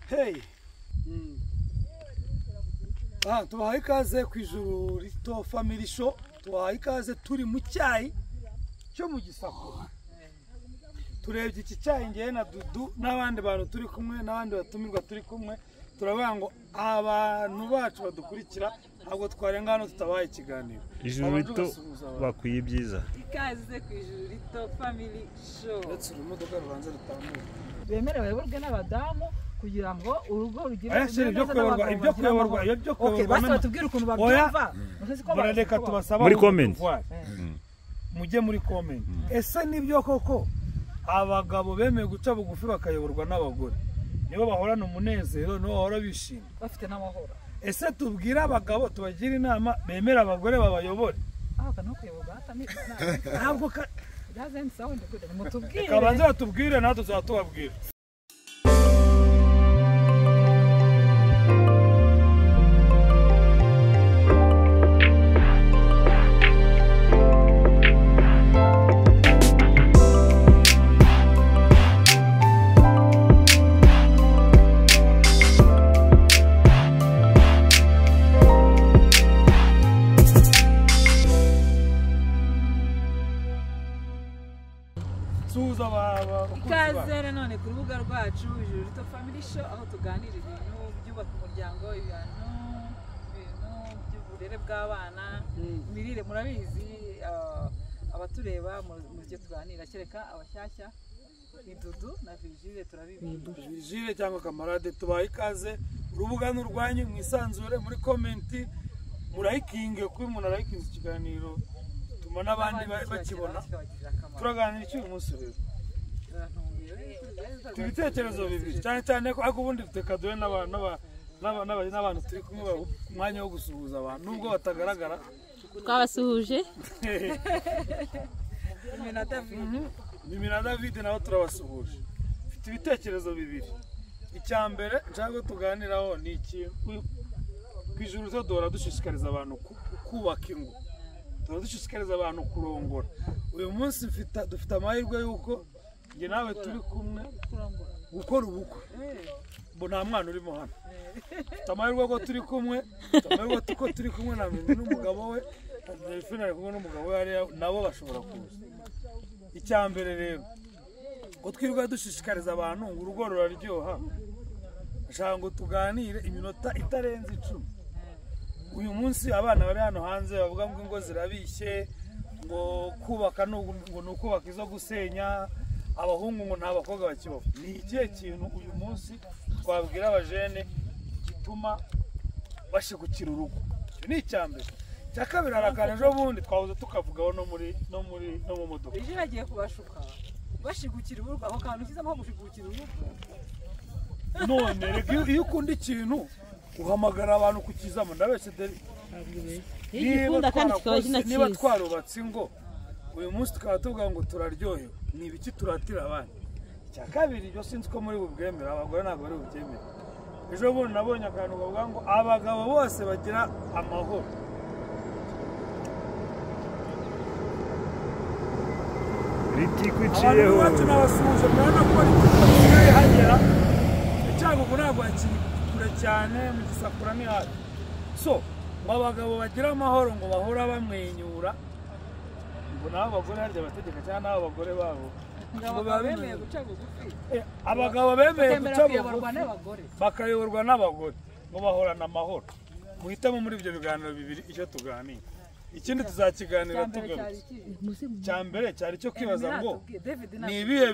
Hey. Tubahaye ikaze ku Ijuru Rito family show. Tubahaye ikaze turi mu cyayi cyo mu gisako. Turebye iki cyayi ngiye na Doudou n'abandi bantu turi kumwe n'abandi batumirwa turi kumwe. Turavuga ngo abantu bacu badukurikira ntabwo twarenga hano tutabaye ikiganiro. Ijuru Rito bakwiye ibyiza. Ikaze ku Ijuru Rito family show. Ndetse urumodoka rubanza rutamuye. Bemerewe burwe n'abadamu kugira ngo urugo rugire ibyo kuyoborwa basta tubwire ukuntu babyumva. Barareka tubasaba muri comment. Mujye muri comment. Ese nibyo koko abagabo bemeye guca bugufi bakayoborwa n'abagore? Nibo bahorana umunezero no bahora bishimye bafite n'amahoro. Ese tubwira abagabo tubagira inama bemera abagore babayobore? Kana kuyoborwa hatami ntabwo doesn't sound good. Mutubwire kabanza batubwire natwe tuzatubabwira. Ikaze none ku rubuga rwacu Ijuru Rito family show aho tuganira ibintu byubaka umuryango, ibintu by'uburere bw'abana, imirire. Murabizi abatureba mu byo tuganira kereka abashyashya ni Doudou na Virgile turabibizi. Virgile cyangwa kamarade tubaye ikaze. Urubuga n'urwanyu mwisanzure muri comment murayikinge kuko umuntu arayikinze ikiganiro tuma n'abandi bakibona. Turaganira iki uyu munsi rero? Ibitekerezo bibiri cyane cyane ko ubundi tutekaduwe n'abantu turi kumwe umwanya wo gusuhuza abantu nubwo batagaragara. Twabasuhuje Mimi na David nabo turabasuhuje. Mfite ibitekerezo bibiri. Icya mbere nshaka tuganiraho ni ikintu ku Ijuru Rito duhora dushishikariza abantu kubaka ingo, duhora dushishikariza abantu kurongora. Uyu munsi dufite amahirwe yuko nge nawe turi kumwe gukora ubukwe. Bo nta mwana urimo hano. Amahirwe ko turi kumwe, amahirwe ko turi kumwe na mimi n'umugabo we, Delphine ari kumwe n'umugabo we nabo bashobora kuza. Icya mbere rero ko twirirwa dushishikariza abantu ngo urugo ruraryoha. Ashaka ngo tuganire iminota itarenze 10. Uyu munsi abana bari hano hanze bavuga ngo ingo zirabishye, ngo kubaka ngo nukubaka izo gusenya, abahungu ngo nta bakobwa bakibaho. Ni ikihe kintu uyu munsi twabwira abajene gituma bashigukira urugo? Ni icyambere. Cyakabiri arakana ejo bundi twavuze tukavugaho no mu modoka. Ije agiye kubashuka bashigukira urugo aho kantu kizamo gushigukira urugo. None rega iyo ukunda ikintu uhamagara abantu kukizamo. Ndabese niba twarubatse ingo uyu munsi tukaba tuvuga ngo turaryohe, ni ibiki turatira abandi? Icya kabiri ibyo sinzi ko muri bubwemera, abagore ntabwo bari bubyemera. Ejo bundi nabonye akantu bavuga ngo abagabo bose bagira amahoro. Ritikuciyeho abantu n'abasuhuje murabona ko ari hagera cyangwa ngo ntabwo kure cyane mu gisakura ni hafi. So ngo abagabo bagira amahoro ngo bahora bamwenyura, ngo nabo abagore harya bategeka cyane nabo abagore babo ngo bemeye guca bugufi. Abagabo bemeye guca bugufi bakayoborwa n'abagore ngo bahorana amahoro. Muhitamo muri ibyo biganiro bibiri icyo tuganira. Ikindi tuzakiganira tugarutse. Cyambere cyari cyo kwibaza ngo ni ibihe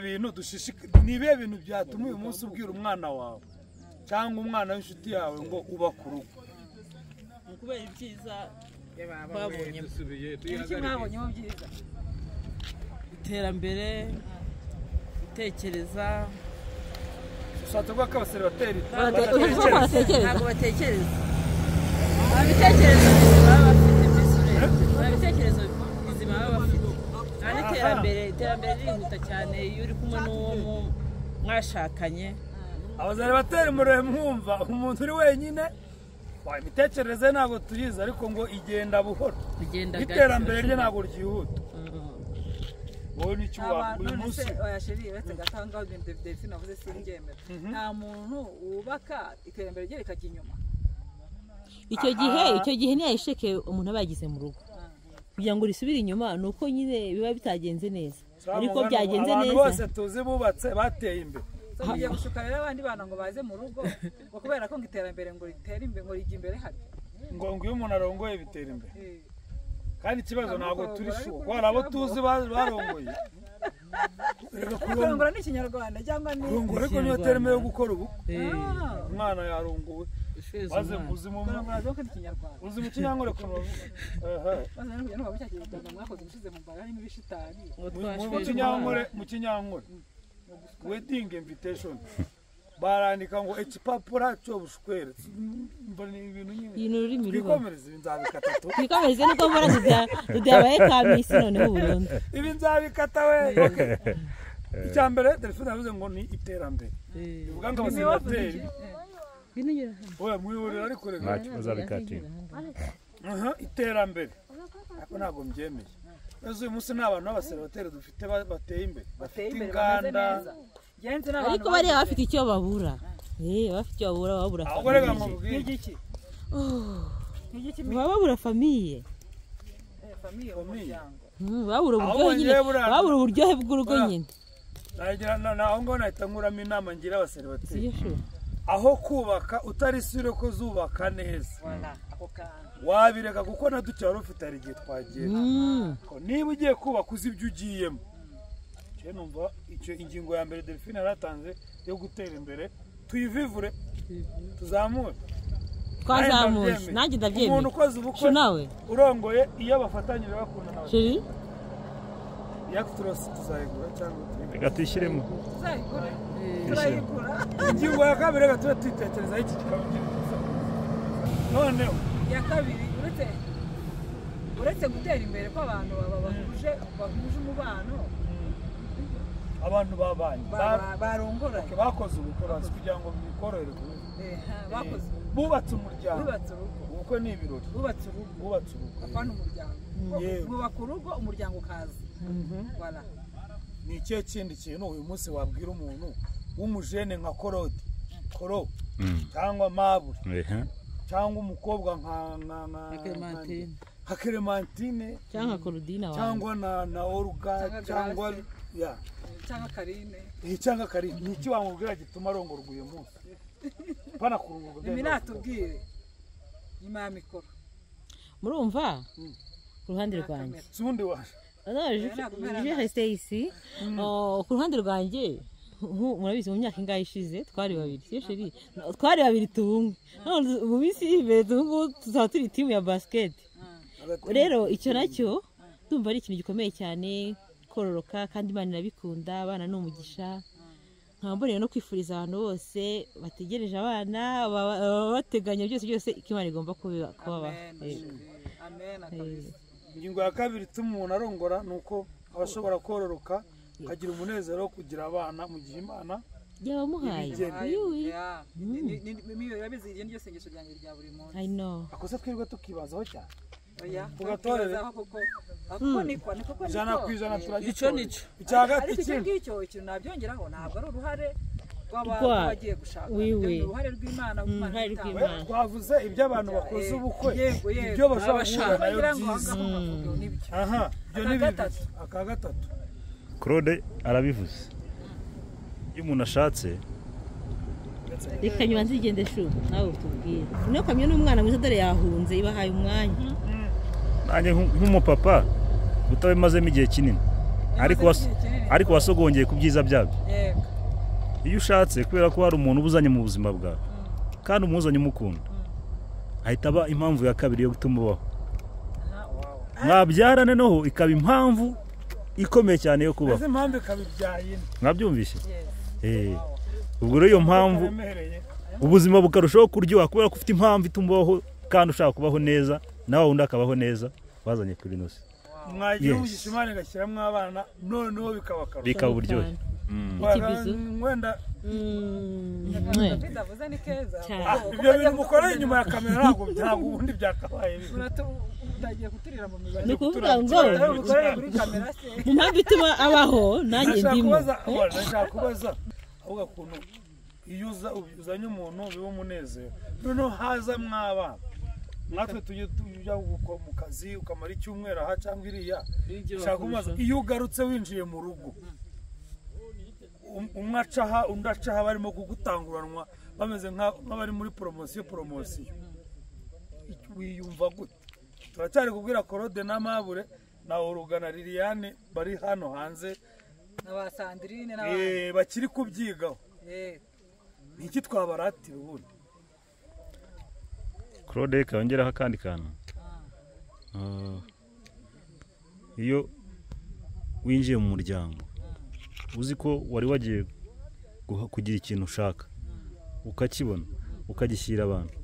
bintu byatuma uyu munsi ubwira umwana wawe cyangwa umwana w'inshuti yawe ngo uba ku rugo? kubera ibyiza babonye. Iki mwabonye mu byiza? Iterambere, gutekereza. Ushatse kuvuga ko abasore bateri ntabwo batekereza. Abitekerezo baba bafite mbese. Abitekerezo bizima baba bafite. Kandi iterambere ririhuta cyane iyo uri kumwe n'uwo mwashakanye. Abazari bateri murebe mwumva umuntu uri wenyine imitekerereze ntabwo tuyizi, ariko ngo igenda buhoro. Iterambere rye ntabwo ryihuta. wowe n'icyo uyu munsi oya sheri uretse gatanga ibintu Delphine navuze simbyemera nta muntu wubaka iterambere rye rikajya inyuma icyo gihe ntiyayisheke umuntu aba yagize mu rugo kugira ngo risubire inyuma nuko nyine biba bitagenze neza ariko byagenze neza abantu bose tuzi bubatse bateye imbere tugiye gushuka rero abandi bana ngo baze mu rugo ngo kubera ko iterambere ngo ritere imbere ngo rijye imbere hari ngo iyo umuntu arongoye bitera imbere kandi ikibazo ntabwo turi shuka kubera abo tuzi barongoye kurongora ni ikinyarwanda cyangwa ni kurongora ariko niyo terime yo gukora ubu umwana yarongowe maze ubuzima uzi mu kinyankore mu kinyankore wedding invitation barandika ngo ekipapura cyo bushkwere mbona ibintu nyine twikomereze nzabikata to twikomereze nuko mbona tudyabaye kamisi noneho Burundi ibi nzabikata we icyambere Delphine yavuze ngo ni iterambere bivuga ngo abasigateri oya mwihurira ariko rega bazabikatira iterambere ariko ntabwo mbyemeye uyu munsi ni abantu b'abaseribateri dufite bateye imbere bafite inganda ariko bariya bafite icyo babura bafite icyo babura ahubwo rega mubwire baba babura famiye babura uburyohe bw'urugo nyine aho ngaho nahita nkuramo inama ngira abaseribateri aho kubaka utari sure ko zubaka neza wabireka kuko na duke wari ufite hari igihe twagiye niba ugiye kubaka uzi ibyo ugiyemo numva icyo ingingo ya mbere Delphine yaratanze yo gutera imbere tuyivivure tuzamure twazamuje nanjye ndabyemeye umuntu ukoze ubukwe nawe urongoye iyo bafatanyije bakunda nawe sheri yakutros tuzayigura cyangwa reka tuyishyiremo turayigura ingingo ya kabiri reka tube twitekerezaho iki kikabugira noneho ya kabiri uretse gutera imbere ko abantu bahuje umubano abantu babanye barongora bakoze ubukwe bazi kugira ngo bikorohere bakoze bubatse umuryango ubukwe ni ibirori bubatse urugo apana umuryango bubaka urugo umuryango ukaza ni ikihe kindi kintu uyu munsi wabwira umuntu w'umujene nka koro cyangwa mabure cyangwa umukobwa nka Clementine cyangwa Korodina cyangwa na Olga cyangwa Karine ni iki wamubwira gituma arongorwa uyu munsi pana kurungurwa mimi natubwire nyuma ya mikoro murumva ku ruhande rwanjye sundi waje je reste ici ku ruhande rwanjye murabizi mu myaka ingahe ishize twari babiri si sheri twari babiri tubumwe none mu minsi imbere tuzaba turi timu ya basket rero icyo nacyo ndumva ari ikintu gikomeye cyane kororoka kandi Imana irabikunda abana n'umugisha nkambonera no kwifuriza abantu bose bategereje abana bateganya byose Imana igomba kubaho amen ingingo ya kabiri ituma umuntu arongora nuko abashobora kororoka akagira umunezero wo kugira abana mu gihe Imana yabamuhaye yabizi iryo niryo sengesho ryanjye rya buri munsi I know akoze twirwe tukibazaho cyane tugatorere kuko niko ijana ku ijana icyo nicyo icyo ikintu nabyongeraho ntabwo ari uruhare rw'abagiye gushaka uruhare rw'Imana twavuze ibyo abantu bakoze ubukwe ibyo bashobora guhura nayo byiza ibyo ni bitatu aka gatatu Claude arabivuze iyo umuntu ashatse reka nyuma nzigende shu nawe utubwire niyo kamyo n'umwana mwiza dore yahunze ibahaye umwanya nanjye nk'umupapa utabimazemo igihe kinini ariko wasogongeye ku byiza byabyo iyo ushatse kubera ko hari umuntu ubuzanye mu buzima bwawe kandi umuzanye umukunda ahita aba impamvu ya kabiri yo gutuma ubaho mwabyarane noho ikaba impamvu ikomeye cyane yo kubaho mwabyumvise ubwo rero iyo mpamvu ubuzima bukarushaho kuryoha kubera ko ufite impamvu ituma ubaho kandi ushaka kubaho neza nawe undi akabaho neza bazanye kuri nose mwagiye umugisha Imana igashyiramo abana noneho bikaba uburyohe wenda bidavuze ni keza ibyo bintu mukora inyuma ya kamera ntabwo ubundi byakabaye utagiye kuturira mu mibare ni ukuvuga ngo mu mpamvu ituma abaho nanjye ndimo nashaka kubaza ahubwo ukuntu iyo uzanye umuntu biba umunezero noneho haza mwabana natwe tujya mu kazi ukamara icyumweru aha cyangwa iriya nshaka kubaza iyo ugarutse winjiye mu rugo umwe acaha undi acaha barimo kugutanguranwa bameze nk'abari muri poromosiyo wiyumva gute turacyari kubwira Korode na Mabure na Urugana Liliane bari hano hanze n'aba Sandrine bakiri kubyigaho niki twabaratira ubundi Claude kongeraho akandi kantu iyo winjiye mu muryango uzi ko wari wagiye kugira ikintu ushaka ukakibona ukagishyira abantu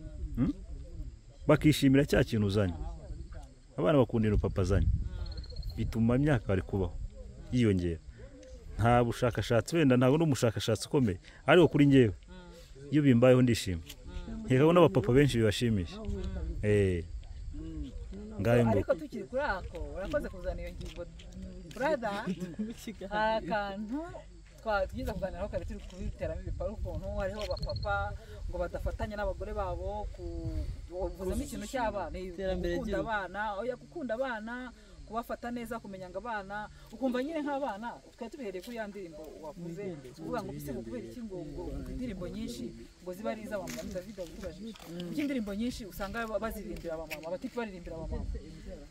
bakishimira cya kintu uzanye abana bakundira papa azanye bituma imyaka bari kubaho yiyongera nta bushakashatsi wenda ntabwo n'umushakashatsi ukomeye ariko kuri njyewe iyo bimbayeho ndishima nkeka ko n'abapapa benshi bibashimisha ngayo ngo ariko tukiri kuri ako urakoze kuzana iyo ngingo brother akantu twagize kuganiraho kare turi kubiteramo ibiparu ukuntu hariho abapapa ngo badafatanya n'abagore babo kuvuzamo ikintu cy'abana gukunda abana oya gukunda abana kubafata neza kumenya ngo abana ukumva nyine nk'abana twari tubihereye kuri ya ndirimbo wavuze uvuga ngo bise kubera iki ngo indirimbo nyinshi ngo ziba ari iz'abamama David abibajije kuko indirimbo nyinshi usanga baziririmbira abamama abatifu baririmbira abamama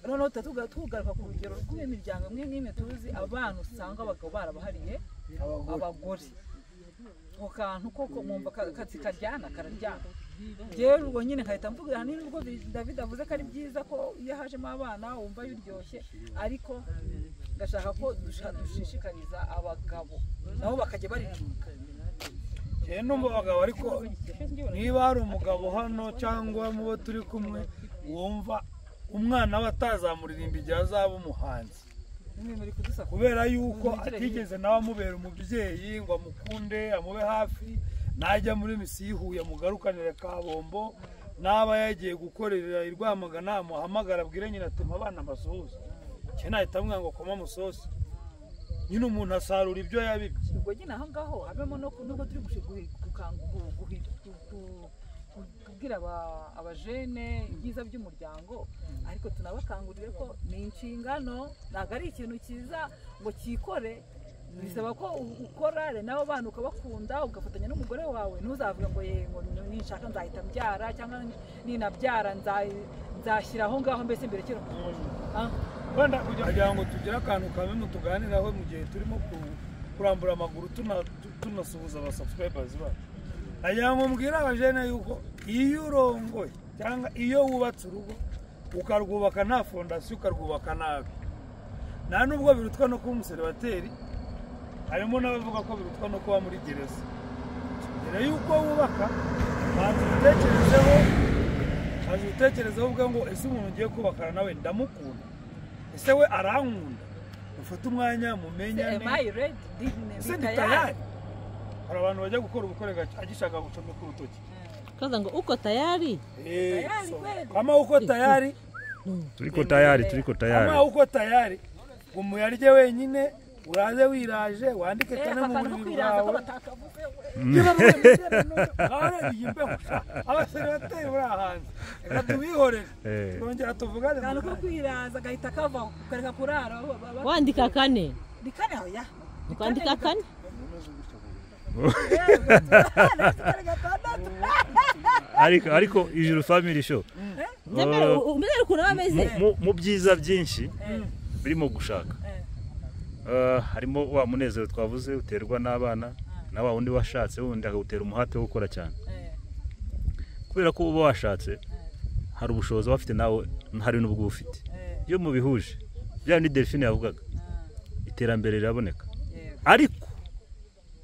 noneho tugaruka ku rugero rw'imiryango imwe n'imwe tuzi abana usanga abagabo barabahariye abagore ako kantu koko mwumva karyana kararyana rero ubwo nyine nkahita mvuga nubwo David avuze ko ari byiza ko iyo hajemo abana wumva biryoshye ariko ndashaka ko dushishikariza abagabo nabo bakajya baririmba numva abagabo ariko niba hari umugabo hano cyangwa mu bo turi kumwe wumva umwana we atazamuririmba igihe azaba umuhanzi kubera yuko atigeze nawe amubera umubyeyi ngo amukunde amube hafi najya muri misi yihuye mugarukanire kabombo naba yagiye gukorera irwamagana amuhamagara abwire nyina ati abana mbasuhuza cye nahita mvuga ngo koma musosi nyine umuntu asarura ibyo yabibye ubwo nyine aho ngaho habemo nubwo turi kubwira abajene ibyiza by'umuryango ariko tunabakangurire ko ni inshingano ntabwo ari ikintu cyiza ngo cyikore bisaba ko ukora nabo bana ukabakunda ugafatanya n'umugore wawe ntuzavuga ngo yego ninshaka nzahita mbyara cyangwa ninabyara nzashyira aho ngaho mbese mbere kera wenda kugira ngo tugire akantu kamwe tuganiraho mu gihe turimo kurambura amaguru tunasuhuza aba subscribers bacu agira ngo mbwira abajene yuko iyo urongoye cyangwa iyo wubatse urugo ukarwubaka nta fondasiyo ukarwubaka nabi nta nubwo birutwa no kuba umuseribateri harimo n'abavuga ko birutwa no kuba muri gereza mbere y'uko wubaka banza ubitekerezeho ubwo ngo ese umuntu ugiye kubakana nawe ndamukunda ese we arankunda ufate umwanya mumenyane ese ndi tayari hari abantu bajya gukora ubukore agishaka gucomeka urutoki kaza ngo uko tayari kama uko tayari turiko tayari kama uko tayari umuyarye wenyine uraze wiraje wandike cyane mu buriri bwawe abasore bateye buri ahanze reka tubihorere twongera tuvugane akantu ko kwiraza agahita kavaho ukareka kurara wandika kane ni kane aho ya kwandika kane ariko Ijuru family show umeze ukuntu bameze mu byiza byinshi birimo gushaka harimo wa munezero twavuze uterwa n'abana na wa wundi washatse wundi akagutera umuhate wo gukora cyane kubera ko uba washatse hari ubushobozi bafite nawe hari n'ubwo ufite iyo mubihuje bya ni Delphine yavugaga iterambere riraboneka ariko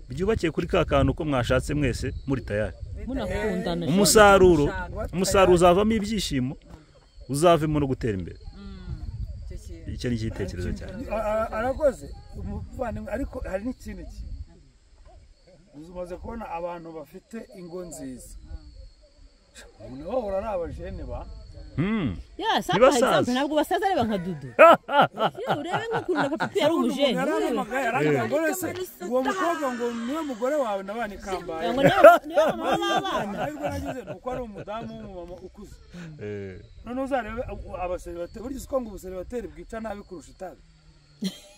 byubakiye kuri ka kantu ko mwashatse mwese muri tayari umusaruro uzavamo ibyishimo uzavemo no gutera imbere icyo ni igitekerezo cyane arakoze umuvandimwe ariko hari n'ikindi kintu umaze kubona abantu bafite ingo nziza umuntu bahora ari abajene ya sapa example ntabwo basaza areba nka Doudou urebe nk'ukuntu na papa yari umujene uwo mukobwa ngo niwe mugore wawe nabana ikambaye ngo niwe mama w'abana ariko nagize nuko ari umudamu w'umumama ukuze none uzarebe abaseribateri burya uko ngo ubuseribateri bwica nabi kurusha itabi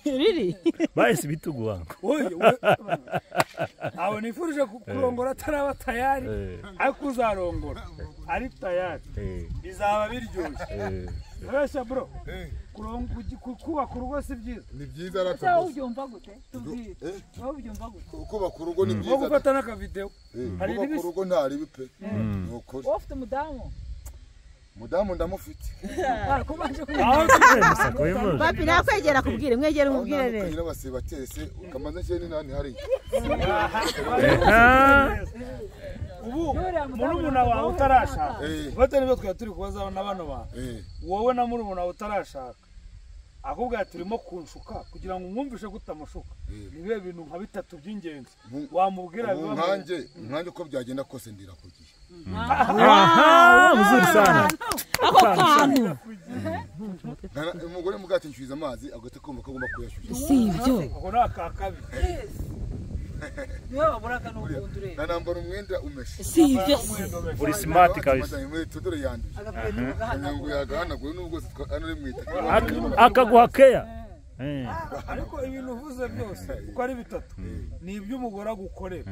riri bahise bitugu wangu aho nifurije kurongora ataraba tayari ariko uzarongora ari tayari bizaba biryoshye urashya bro kubaka urugo si byiza ni byiza ariko wowe ubyumva gute tubwire wowe ubyumva gute kubaka urugo ni byiza wowe gufata n'akavideo hari kubaka urugo ntari bipe wowe ufite umudamu ndamufite kubanje papi nakwegera kubwire mwegera umubwire neza nyina basibatese ukamaze cyane nani hari ubu murumuna wawe utarashaka bate nibyo twari turi kubazaho na bano bantu wowe na murumuna wawe utarashaka ahubwo turimo kunshuka kugira ngo umwumvishe gutamushuka nibihe bintu nka bitatu by'ingenzi wamubwira biba nkanjye uko byagenda kose ndira kugiye muzuri sana ako kantu umugore mugati nshyuza amazi agahita kumva ko agomba kuyashyushya si ibyo ako ni akakabi niwe waburaga n'ubundure nanambara umwenda umeshe si ibyo uri smart kabisa tudore yanduje ngo yagahanaguye n'ubwo hano uri mwita akaguha keya ariko ibintu uvuze byose uko ari bitatu ni iby'umugore agukorera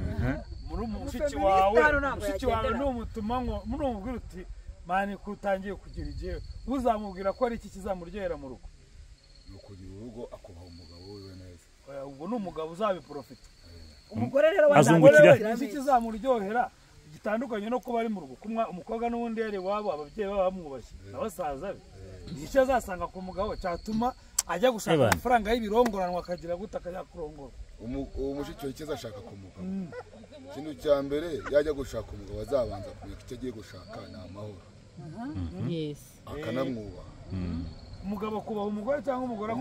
muri mushiki wawe ni umutuma ngo murumubwira uti mani kutangiye kugira igihe uzamubwira ko ari iki kizamuryohera mu rugo ni ukugira urugo akubaha umugabo we neza ubwo ni umugabo uzabiprofita umugore rero azungukira iki kizamuryohera gitandukanye no kuba ari mu rugo umukobwa n'ubundi yari wabo ababyeyi baba bamwubashye abasaza be nicyo azasanga ku mugabo cyatuma ajya gushaka amafaranga y'ibirongoranwa akagira gute akajya kurongora uwo mushiki we icyo ashaka ku mugabo ikintu cya mbere yajya gushaka umugabo azabanza kumenya icyo agiye gushaka ni amahoro akanamwubaha umugabo kubaha umugore cyangwa umugore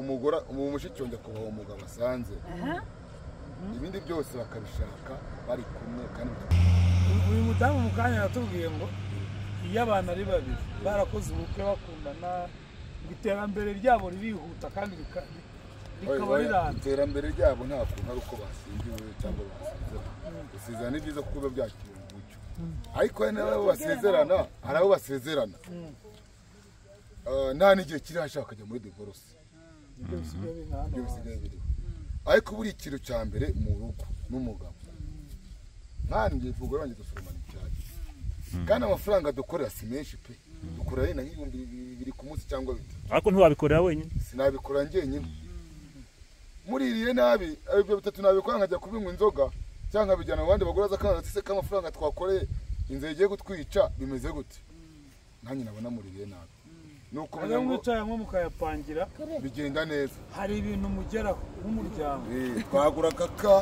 umugore mushiki we kubaha umugabo asanze ibindi byose bakabishaka bari kumwe kandi uyu mudamu mu kanya yatubwiye ngo iyo abantu ari babiri barakoze ubukwe bakundana ngo iterambere ryabo ririhuta kandi rikaba rirambye iterambere ryabo nta kuntu ari uko bashyingiwe cyangwa basezerana ni byiza kuko biba byakiriwe mu mucyo ariko hari n'abo basezerana hari abo basezerana nta n'igihe kiri hashaka kujya muri divorce ibyo bisigaye biriho ariko buri ikintu cya mbere mu rugo n'umugabo nkanjye umugore wanjye dusoromana icyayi kandi amafaranga dukorera si menshi pe dukorera na nk'ibihumbi 2 ku munsi cyangwa 3 ariko ntiwabikorera wenyine sinabikora njyenyine muririye nabi ibyo bitatu nabikora nkajya kubinywa inzoga cyangwa bijyana abandi bagore azakanga ati se k'amafaranga twakoreye inzira igiye gutwica bimeze gute nanjye nabona muririye nabi nuko bajya mwicaye hamwe mukayapangira bigenda neza hari ibintu mugeraho nk'umuryango twagura kaka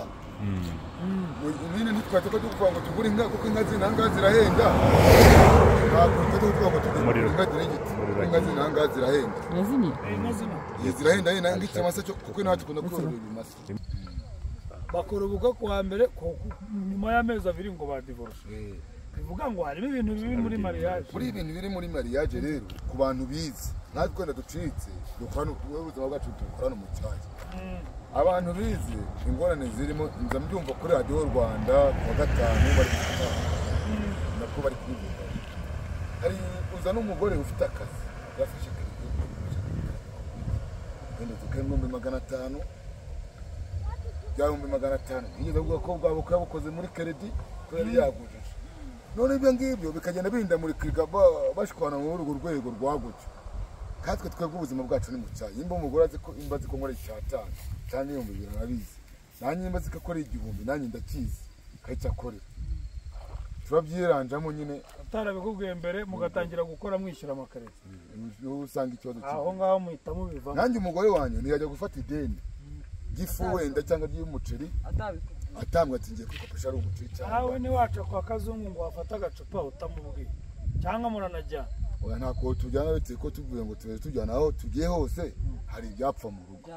nyine ntitwate ko tuvuga ngo tugure inka kuko inka z'inanga zirahenda ntabwo tuvuga ngo tugure inka z'igiti inka z'inanga zirahenda zirahenda nyine nk'ikimasa cyo kuko natwe dukunda korora ibimasa bakora ubukwe kuwa mbere nyuma y'amezi 2 ngo badivorce bivuga ngo harimo ibintu biri muri mariage muri ibintu biri muri mariage rero ku bantu bize natwe kwenda ducitse dukorana ubuzima bwacu dukorana mu cyayi abantu bize ingorane zirimo nza mbyumva kuri radio Rwanda kuwa gatanu bari nako bari kubivuga hari uza n'umugore ufite akazi yafashe kandi tukemwe 500 byarumbe 500 yigeze kuvuga ko bwabo bukoze muri credit ko yari yagujije none ibyo ngibyo bikagenda binda muri kwiga bashikwana mu rugo rwego rwagutse katwe twebwe ubuzima bwacu ni mu cyayi imba umugore azi ko imba ziko nkora icyatanu cyane yo mubira nabizi nanjye imba zikakora 1000 nanjye ndakizi kayita kore turabyiranjamo nyine atarabikubwiye mbere mugatangira gukora mwishyura amakarita usanga ikibazo aho ngaho muhita mubivamo nanjye umugore wanjye ntiyajya gufata ideni gifu wenda cyangwa ry'umuceri atambwa ati ngiye kwikopesha ari umuceri cyane nawe ni wacu kwa kazungu ngo wafata agacupa utamubwiye cyangwa muranajyana oya ntako tujyana bite ko tuvuye ngo tujyana aho tugiye hose hari ibyapfa mu rugo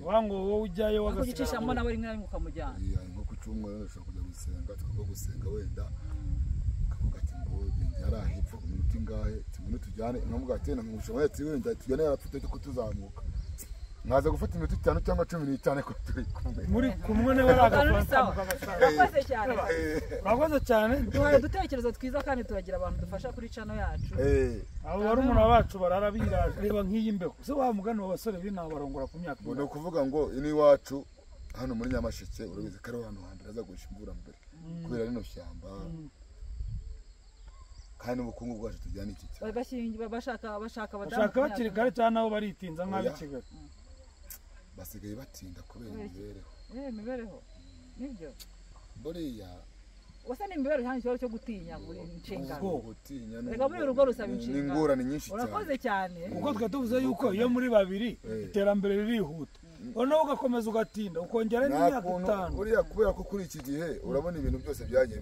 wango wowe ujyayo wagacishamo nawe rimwe rimwe ukamujyana nko ku cyumweru nashaka kujya gusenga tukava gusenga wenda kavuga ati ngo yari ahepfo ku minota ingahe tumwe tujyane nkamuga ati nkamushoboye ati wenda tujyane yarapfite ko tuzamuka mwaza gufata iminota 5 cyangwa 15 ko turi kumwe muri kumwe ne baragafata Murakoze cyane duhaye dutekerezo twiza kandi turagira abantu dufasha kuri channel yacu abo bari umuntu bacu bararabiraje reba nk'iyi mbeho se wa mugano w'abasore b'inaho barongora ku myaka ngo kuvuga ngo ini wacu hano muri Nyamasheke urabizi ko ari hano hambere aza guhisha imvura mbere kubera rino shyamba kandi ubukungu bwacu tujyana iki cyane bashaka bakiri kare cyane aho baritinza nk'abi Kigali basigaye batinda kubera imibereho imibereho nibyo buriya wasa n'imibereho cyane cyo gutinya muri inshingano gutinya rega muri urugo rusaba inshingano n'ingorane nyinshi cyane urakoze cyane kuko twe tuvuze yuko iyo muri babiri iterambere ririhuta noneho ugakomeza ugatinda ukongera n'imyaka 5 buriya kubera ko kuri iki gihe urabona ibintu byose byagiye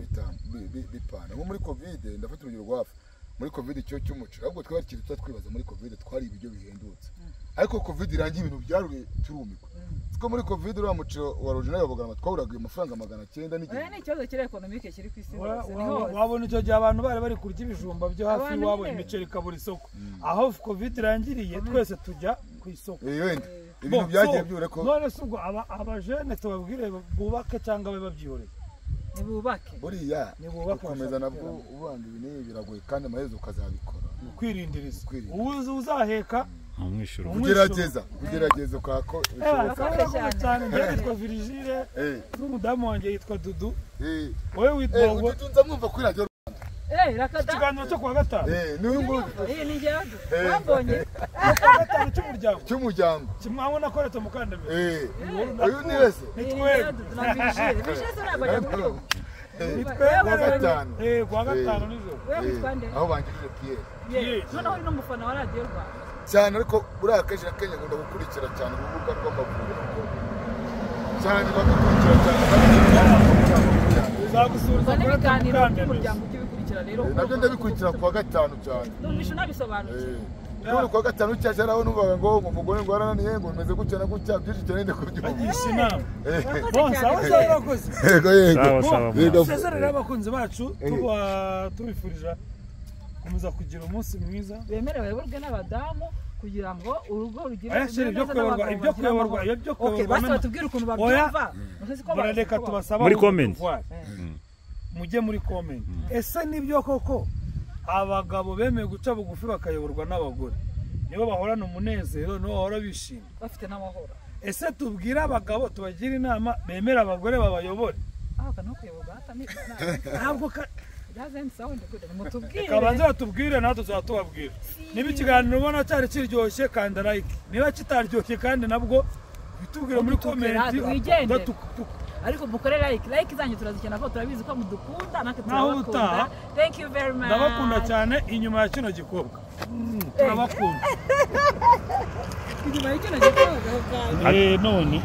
bipana nko muri covid ndafata urugero rwafu muri covid cyo cy'umuco ahubwo twabakiri twibaza muri covid twari ibiryo bihendutse ariko covid irangiye ibintu byaruri turumikwa ko muri covid uriya muco wa original wabugana twawuraga amafaranga 900 n'igihe ni ikibazo kiri economique kiri ku isi wabona icyo gihe abantu bari kurya ibijumba byo hafi wabo imiceri kabura isoko aho covid irangiriye twese tujya ku isoko ibintu byagiye byure ko none subwo abajene tubabwire bubake cyangwa babyiyoreye ni bubake buriya komeza nabwo ubanga ibintu biragoye kandi amahezo ukazabikora kwirindiriza uzaheka kugerageza kako cyane yitwa Virgile n'umudamu wanjye yitwa Doudou wowe witwa utunza mwumva kuri radio rakata ikiganiro cyo kuwa gatanu n'uyu nguyu ni njyewe wabonye kuwa gatanu cy'umuryango cy'umuryango na koreta mukandame uyu ni wese kuwa gatanu nijoro aho bangirije Pierre noneho uri n'umufana wa radio Rwanda cyane ariko buriya kenshi na Kenya ngunda gukurikira cyane urubuga rw'amakuru cyane bagukurikira cyane uzagusura ibiganiro by'umuryango by'ibikurikira rero nabyo ndabikurikira kuwa gatanu cyane numvisha nabisobanukiwe kuwa gatanu cyasharaho numvaga ngo umugore ngo arananiye ngo meze gutya na gutya byinshi cyane ndakubyumva agisha inama bose abakoze yego sezerera abakunzi bacu tubifurije komeza kugira umunsi mwiza bemerewe bayoborwe n'abadamu kugira ngo urugo rugire ibyo kuyoborwa batubwira ukuntu babyumva barareka tubasaba muri comment mujye muri comment ese nibyo koko abagabo bemeye guca bugufi bakayoborwa n'abagore nibo bahorana umunezero nibo bahora bishimye bafite n'amahoro ese tubwire abagabo tubagira inama bemera abagore babayobore ntabwo kabanza batubwire natwe tuzatubabwira niba ikiganiro ubona cyari kiryoshye kanda like niba kitaryoshye kandi nabwo bitubwire muri comment ariko mukore like zanyu turazikena ko turabizi ko mudukunda natwe turabakunda thank you very much ndabakunda cyane inyuma ya kino gikobwa turabakunda inyuma ya kino gikobwa none